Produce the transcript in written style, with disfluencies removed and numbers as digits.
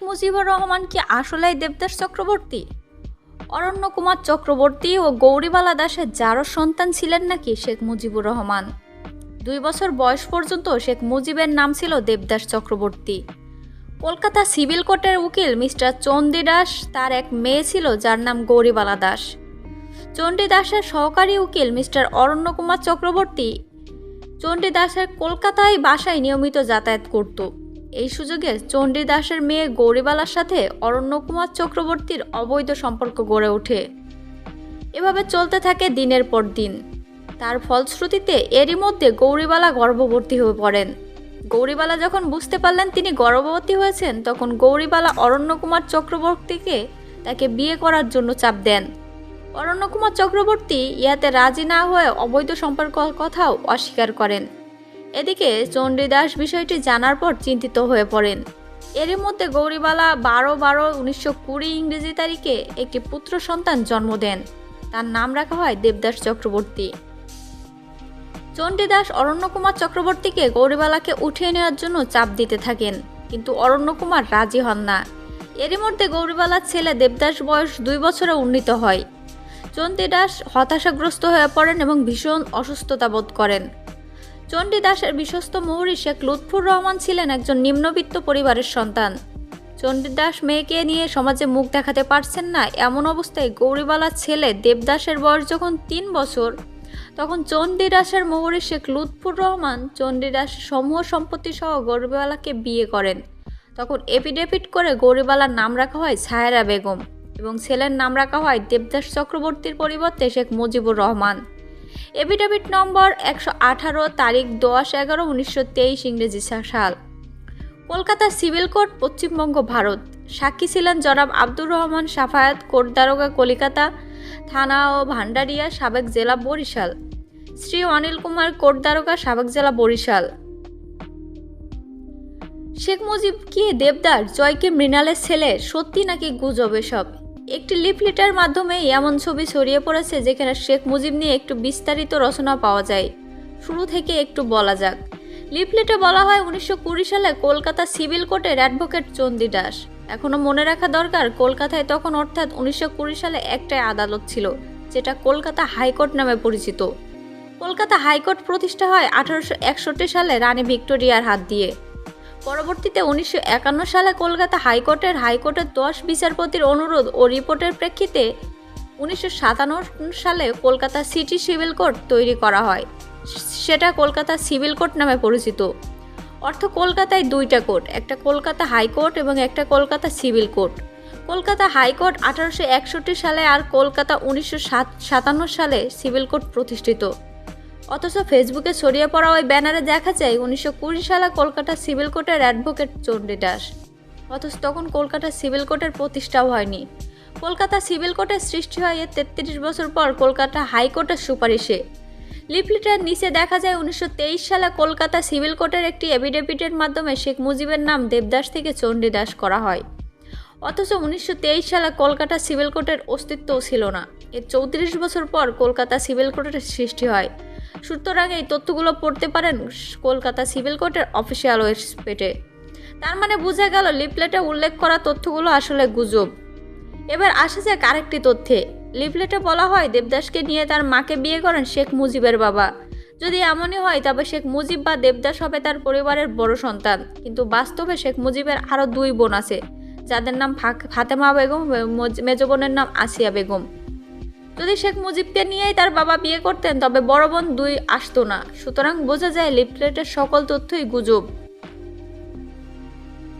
মুজিবুর রহমান কি আসলেই দেবদাস চক্রবর্তী? অরণ্য কুমার চক্রবর্তী ও গৌরীবালা দাসের যারও সন্তান ছিলেন নাকি শেখ মুজিবুর রহমান। 2 বছর বয়স পর্যন্ত শেখ মুজিবের নাম ছিল দেবদাস চক্রবর্তী। কলকাতা সিভিল কোর্টের উকিল মিস্টার চণ্ডী দাস, তার এক মেয়ে ছিল যার নাম গৌরীবালা দাস। চণ্ডী দাসের সহকারী উকিল মিস্টার অরণ্য কুমার চক্রবর্তী চণ্ডী দাসের কলকাতায় বাসায় নিয়মিত যাতায়াত করত। এই সুযোগে চণ্ডী দাসের মেয়ে গৌরীবালার সাথে অরণ্য কুমার চক্রবর্তীর অবৈধ সম্পর্ক গড়ে ওঠে। এভাবে চলতে থাকে দিনের পর দিন। তার ফলশ্রুতিতে এরই মধ্যে গৌরীবালা গর্ভবতী হয়ে পড়েন। গৌরীবালা যখন বুঝতে পারলেন তিনি গর্ভবতী হয়েছেন, তখন গৌরীবালা অরণ্য কুমার চক্রবর্তীকে তাকে বিয়ে করার জন্য চাপ দেন। অরণ্য কুমার চক্রবর্তী ইহাতে রাজি না হয়ে অবৈধ সম্পর্কের কথাও অস্বীকার করেন। এদিকে চণ্ডী দাস বিষয়টি জানার পর চিন্তিত হয়ে পড়েন। এরই মধ্যে গৌরীবালা 12/12/1920 ইংরেজি তারিখে একটি পুত্র সন্তান জন্ম দেন। তার নাম রাখা হয় দেবদাস চক্রবর্তী। চণ্ডী দাস অরণ্য কুমার চক্রবর্তীকে গৌরীবালাকে উঠিয়ে নেওয়ার জন্য চাপ দিতে থাকেন, কিন্তু অরণ্য কুমার রাজি হন না। এরই মধ্যে গৌরীবালার ছেলে দেবদাস বয়স 2 বছরে উন্নীত হয়। চণ্ডী দাস হতাশাগ্রস্ত হয়ে পড়েন এবং ভীষণ অসুস্থতা বোধ করেন। চণ্ডী দাসের বিশ্বস্ত মৌরি শেখ লুৎফুর রহমান ছিলেন একজন নিম্নবিত্ত পরিবারের সন্তান। চণ্ডী দাস মেয়েকে নিয়ে সমাজে মুখ দেখাতে পারছেন না, এমন অবস্থায় গৌরীবালার ছেলে দেবদাসের বয়স যখন 3 বছর, তখন চণ্ডী দাসের মৌরি শেখ লুৎফুর রহমান চণ্ডী দাসের সমূহ সম্পত্তি সহ গৌরীবালাকে বিয়ে করেন। তখন এফিডেভিট করে গৌরীবালার নাম রাখা হয় ছায়রা বেগম এবং ছেলের নাম রাখা হয় দেবদাস চক্রবর্তীর পরিবর্তে শেখ মুজিবুর রহমান। এফিডেভিট নম্বর 118, তারিখ 10/11/1923 ইংরেজি সাল। Kolkata civil court, Paschimbanga, Bharat. সাক্ষী ছিলেন জনাব আব্দুর রহমান সাফায়াত, কোর্ট দারোগা, কলিকাতা থানা ও ভান্ডারিয়া, সাবেক জেলা বরিশাল। শ্রী অনিল কুমার, কোর্ট দারোগা, সাবেক জেলা বরিশাল। শেখ মুজিব কি দেবদাস জয়কে মৃণালের ছেলে? সত্যি নাকি গুজব এসব? একটি লিফলেটের মাধ্যমে এমন ছবি ছড়িয়ে পড়েছে যেখানে শেখ মুজিব নিয়ে একটু বিস্তারিত রচনা পাওয়া যায়। শুরু থেকে একটু বলা যাক। লিফলেটে বলা হয় 1920 সালে কলকাতা সিভিল কোর্টের অ্যাডভোকেট চণ্ডী দাস। এখনও মনে রাখা দরকার, কলকাতায় তখন অর্থাৎ 1920 সালে একটাই আদালত ছিল, যেটা কলকাতা হাইকোর্ট নামে পরিচিত। কলকাতা হাইকোর্ট প্রতিষ্ঠা হয় 1861 সালে রানী ভিক্টোরিয়ার হাত দিয়ে। পরবর্তীতে 1951 সালে কলকাতা হাইকোর্টের 10 বিচারপতির অনুরোধ ও রিপোর্টের প্রেক্ষিতে 1957 সালে কলকাতা সিটি সিভিল কোর্ট তৈরি করা হয়। সেটা কলকাতা সিভিল কোর্ট নামে পরিচিত। অর্থ কলকাতায় 2টা কোর্ট, একটা কলকাতা হাইকোর্ট এবং একটা Kolkata civil court. Kolkata high court 1861 সালে আর কলকাতা 1957 সালে সিভিল কোর্ট প্রতিষ্ঠিত। অথচ ফেসবুকে ছড়িয়ে পড়া ওই ব্যানারে দেখা যায় 1920 সালে কলকাতা সিভিল কোর্টের অ্যাডভোকেট চণ্ডী দাস। অথচ তখন কলকাতা সিভিল কোর্টের প্রতিষ্ঠাও হয়নি। কলকাতা সিভিল কোর্টের সৃষ্টি হয় 33 বছর পর কলকাতা হাইকোর্টের সুপারিশে। লিফলেটের নিচে দেখা যায় 1923 সালে কলকাতা সিভিল কোর্টের একটি এফিডেভিটের মাধ্যমে শেখ মুজিবের নাম দেবদাস থেকে চণ্ডী দাস করা হয়। অথচ 1923 সালে কলকাতা সিভিল কোর্টের অস্তিত্বও ছিল না। এর 34 বছর পর কলকাতা সিভিল কোর্টের সৃষ্টি হয়। সুতরাং এই তথ্যগুলো পড়তে পারেন কলকাতা সিভিল কোর্টের অফিসিয়াল ওয়েবসাইটে। তার মানে বোঝা গেল লিফলেটে উল্লেখ করা তথ্যগুলো আসলে গুজব। এবার আসা যাক আরেকটি তথ্যে। লিফলেটে বলা হয় দেবদাসকে নিয়ে তার মাকে বিয়ে করেন শেখ মুজিবের বাবা। যদি এমনই হয় তবে শেখ মুজিব বা দেবদাস হবে তার পরিবারের বড় সন্তান, কিন্তু বাস্তবে শেখ মুজিবের আরও 2 বোন আছে, যাদের নাম ফাতেমা বেগম, মেজ বোনের নাম আসিয়া বেগম। যদি শেখ মুজিবকে নিয়েই তার বাবা বিয়ে করতেন তবে বড় বোন 2 আসতো না। সুতরাং বোঝা যায় লিফলেটের সকল তথ্যই গুজব।